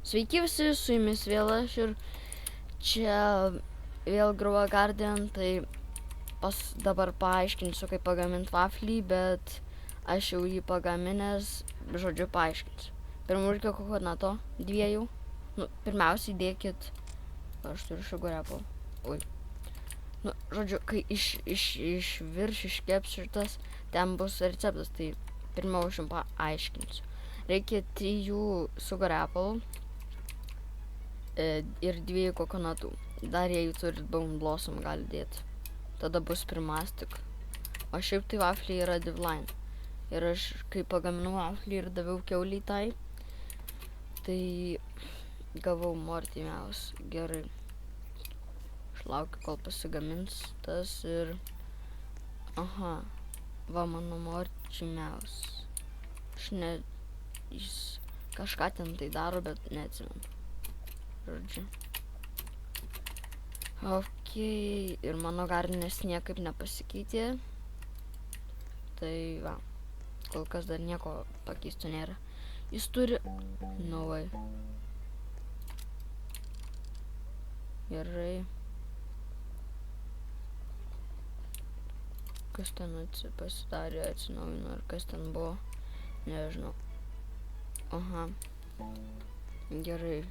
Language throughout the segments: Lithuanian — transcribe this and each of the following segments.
Sveiki visi, su jumis vėl aš ir čia vėl Grow a Garden, tai dabar paaiškinsiu, kaip pagaminti vaflį, bet aš jau jį pagaminęs, žodžiu, paaiškinsiu. Pirma, reikia kokonato, 2. Pirmiausia, įdėkit, aš turiu sugar apple. Oi. Žodžiu, kai iš virš iškeps šitas, ten bus receptas, tai pirmiau aš jums paaiškinsiu. Reikia 3 sugar apple ir 2 kokonatų. Dar jei turit bone blossom, gali dėti. Tada bus pirmas tik. O šiaip tai vafliai yra Divine. Ir aš, kai pagaminau vaflį ir daviau kiauliai tai, tai gavau Morty Mouse. Gerai. Aš laukiu, kol pasigamins tas ir... Aha. Va mano Morty Mouse. Aš ne... Jis kažką ten tai daro, bet neatsimenu. Žodžiu. Ok, ir mano gardinas niekaip nepasikeitė. Tai va, kol kas dar nieko pakeisto nėra. Jis turi... No way. Gerai. Kas ten pasidarė, atsinaujino, ar kas ten buvo, nežinau. Aha. Gerai.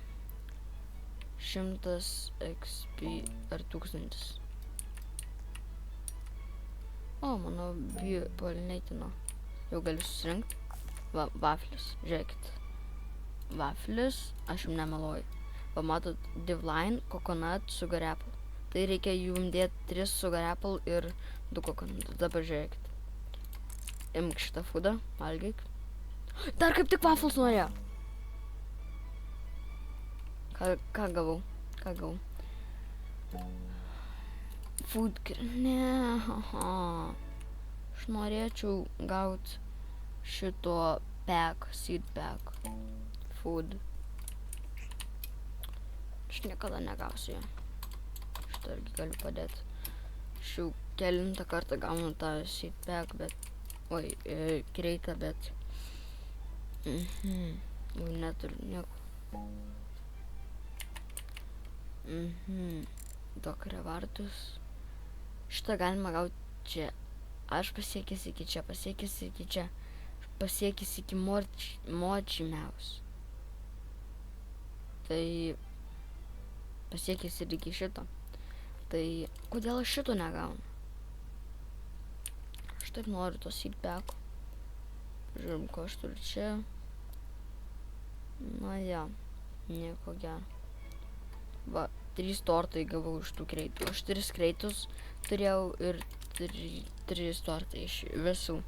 100 XP ar 1000. O, mano palinėtino. Jau galiu susirinkti. Va, vaflis, žiūrėkit. Vaflis, aš jums nemeluoju. Va, matot, Divine, coconut, sugar apple. Tai reikia jums dėti 3 sugar apple ir 2 kokonatus. Dabar žiūrėkit. Imk šitą foodą, valgyk. Dar kaip tik vaflis norėjo. Ką gavau? Food, ne, haha. Aš norėčiau gauti šito pack, seed pack. Food. Aš niekada negausiu jo. Šitą irgi galiu padėti. Aš jau kelintą kartą gaunu tą seed pack, bet... Oi, kreitą, bet... Jau neturiu nieko. Duok revardus. Šitą galima gauti čia. Aš pasiekęs iki čia, pasiekęs iki Morty Mouse. Tai pasiekęs ir iki šito. Tai kodėl aš šito negaunu? Aš taip noriu to seed pack. Žiūrim, ko aš turiu čia. Na ja, nieko gero. Va, 3 tortai gavau iš tų kreitų. Aš 3 kreitus turėjau ir 3 tortai iš visų.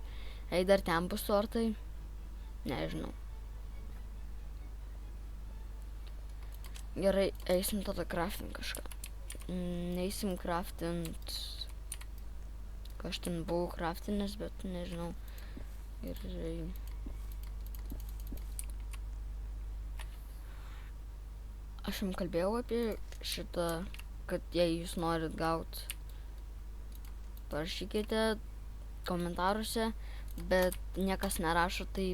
Jei dar ten bus tortai, nežinau. Gerai, eisim tada craftint kažką. Eisim craftint... Ką aš ten buvau craftinęs, bet nežinau. Gerai. Aš jums kalbėjau apie šitą, kad jei jūs norit gauti, parašykite komentaruose, bet niekas nerašo, tai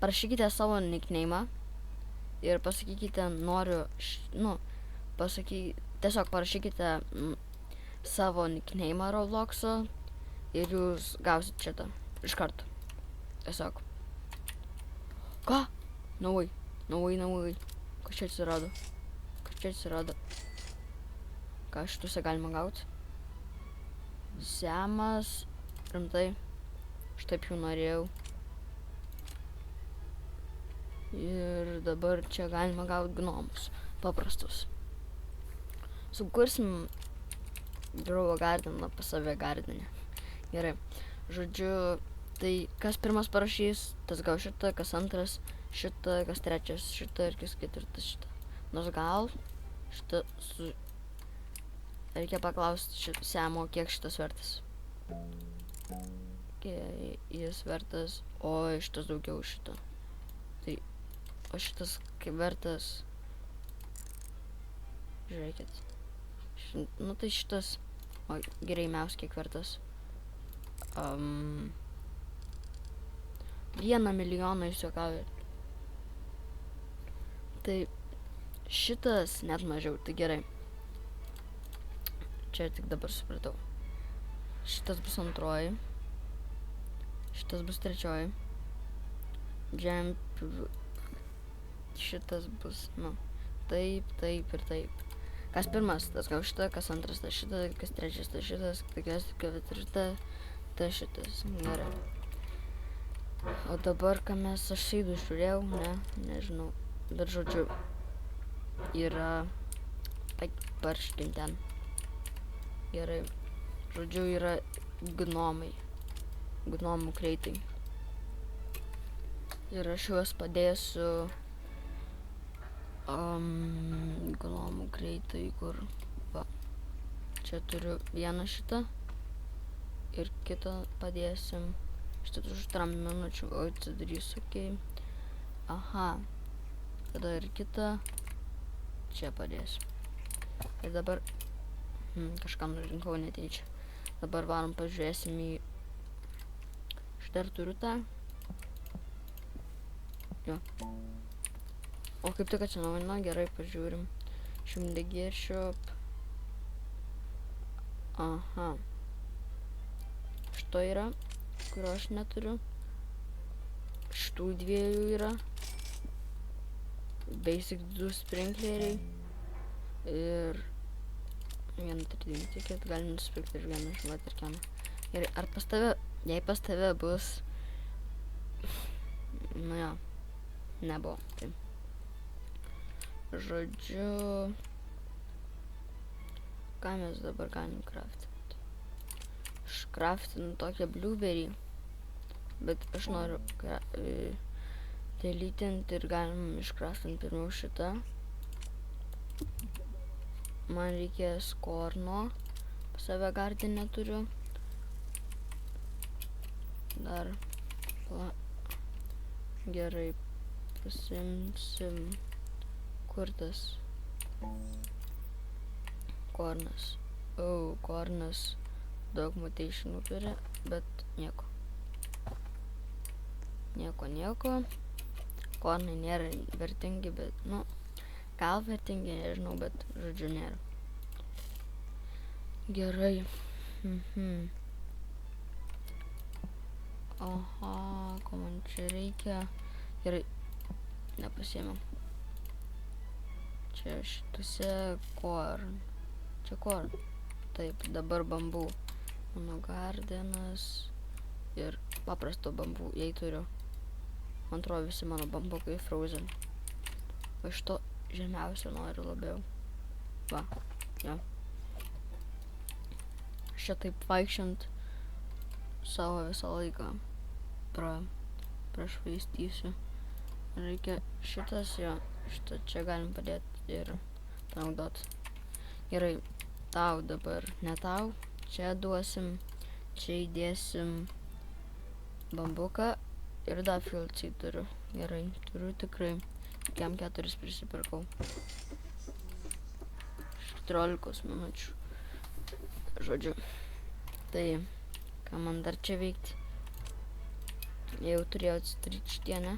parašykite savo nickname'ą ir pasakykite noriu, tiesiog parašykite savo nickname'ą Roblox'o ir jūs gausit šitą iš karto. Tiesiog. Ką? No way. Kas čia atsirado? Ką šituose galima gauti? Semas. Rimtai. Aš taip jau norėjau. Ir dabar čia galima gauti gnomus. Paprastus. Sukursim Grow a Garden pas save gardenę. Gerai. Žodžiu, tai kas pirmas parašys, tas gaus šitą, kas antras šitą, kas trečias šitą ir kas ketvirtas šitą. Nors gal šitą su... Reikia paklausti Semo, kiek šitas vertas. Jis vertas, o šitas daugiau šito. Tai, o šitas kaip vertas... Žiūrėkit. Nu tai šitas... O, gerai, Mouse kiek vertas. 1 milijoną jūs juokaujat. Tai Šitas net mažiau, tai gerai. Čia tik dabar supratau. Šitas bus antroji. Šitas bus trečioji. Jump. Šitas bus, nu, taip, taip ir taip. Kas pirmas, tas gal šitą, kas antras, tas šitą, kas trečias, tas šitas, kas ketvirta, tas šitas. Gerai. O dabar, ką mes aš seidų žiūrėjau, nežinau. Bet žodžiu, yra... Parškim ten. Gerai. Žodžiu, yra gnomai. Gnomų kreitai. Ir aš juos padėsiu... gnomų kreitai, kur... Va. Čia turiu vieną šitą. Ir kitą padėsim. Šitą už 3 minučių. O, atsidarysiu, okei. Aha. Tada ir kitą. Čia padėsiu. Ir dabar... kažkam nurinkau netyčia. Dabar varom pažiūrėsim į... Aš dar turiu tą. Jo. O kaip tik atsinaujino, gerai pažiūrim. Šimdegėšop. Aha. Šito yra, kurio aš neturiu. Šitų dviejų yra. Basic 2 sprinkleriai. Ir... vieną tridimį tikėt, gali nusipirkti ir vieną iš vaterkiamą. Ir ar pas tave, jei pas tave bus... Nu jo, nebuvo, taip. Žodžiu... Ką mes dabar galim craftinti? Aš craftinu tokią blueberry, bet aš noriu deletinti ir galim išcraftinti pirmiau šitą. Man reikės korno, pas save gardinę turiu. Dar, gerai, pasimsim, kur tas kornas. Kornas daug mutationų turi, bet nieko. Nieko. Kornai nėra vertingi, bet, nu, gal vertingi, nežinau, bet žodžiu nėra. Gerai. Aha, ko man čia reikia? Gerai, nepasiėmiau. Čia šitose korn. Čia korn. Taip, dabar bambų. Mano gardenas. Ir paprasto bambų, jei turiu. Man atrodo, visi mano bambukai frozen. O iš to žemiausio noriu labiau. Va, jo. Aš čia taip vaikščiant savo visą laiką prašvaistysiu. Reikia šitas, jo, šitą čia galim padėti ir panaudot. Gerai, tau dabar, ne tau, čia duosim, čia įdėsim bambuką ir dar filcį turiu. Gerai, turiu tikrai. Kiam 4 prisipirkau. 14 minučių. Žodžiu. Tai, ką man dar čia veikti? Jau turėjau atsidaryti štienę.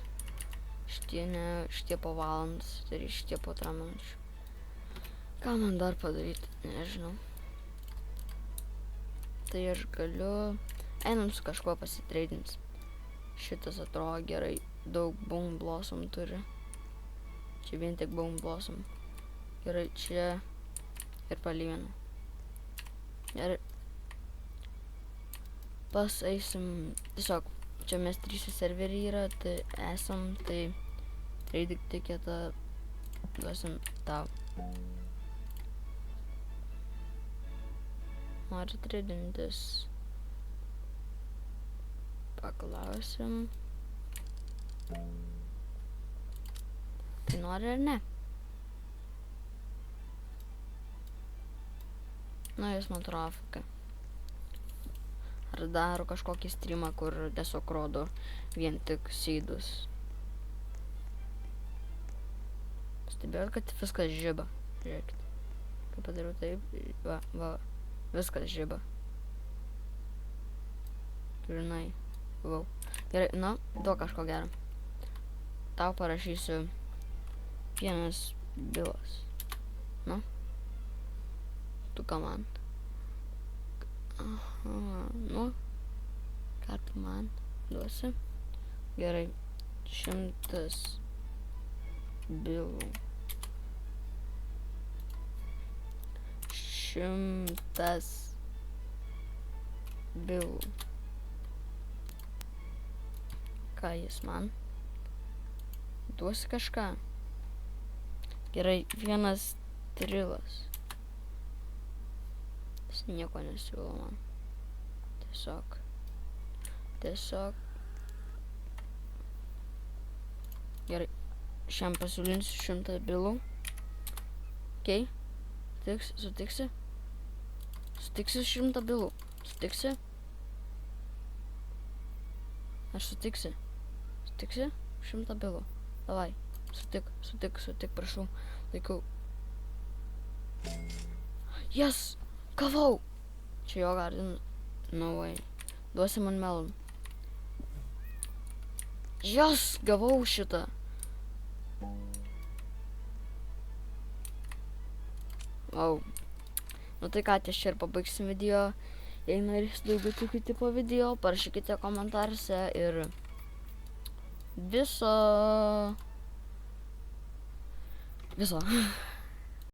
Šitie po valandas, tai šitie po 3 minučių. Ką man dar padaryti? Nežinau. Tai aš galiu... Einam su kažkuo pasitreidins. Šitas atrodo gerai. Daug bone blossom turi. Čia vien tik bone blossom. Gerai, čia ir palyginu. Ir pas eisim, tiesiog, čia mes 3 serveriai yra, tai esam, tai trading tiketą duosim tau. Nori tradintis. Paklausim. Tai nori ar ne? Nu, jis man trafika. Ar daro kažkokį streamą, kur tiesiog rodo vien tik seedus. Stebėjot, kad viskas žiba. Žiūrėkit. Kaip padariau taip, va, viskas žiba. Žinai, vau. Gerai, nu, duok kažko gero. Tau parašysiu Bilas. Nu. Tu ką man? Aha, nu. Ką tu man duosi? Gerai. 100 bilų. 100 bilų. Ką jis man? Duosi kažką? Gerai, 1 trilas. Jis nieko nesiūlo man. Tiesiog. Gerai, šiam pasiūlinsiu 100 bilų. Okei. Sutiksi? Sutiksi 100 bilų. Sutiksi? Aš sutiksi. Sutiksi? 100 bilų. Davai. Sutik, prašau. Laikau. Yes! Gavau! Čia jo garden. No way. Duosi man melon. Yes! Gavau šitą. Wow. Nu tai ką, ties čia ir pabaigsim video. Jei norėsit daugiau tokių tipo video, parašykite komentaruose ir viso.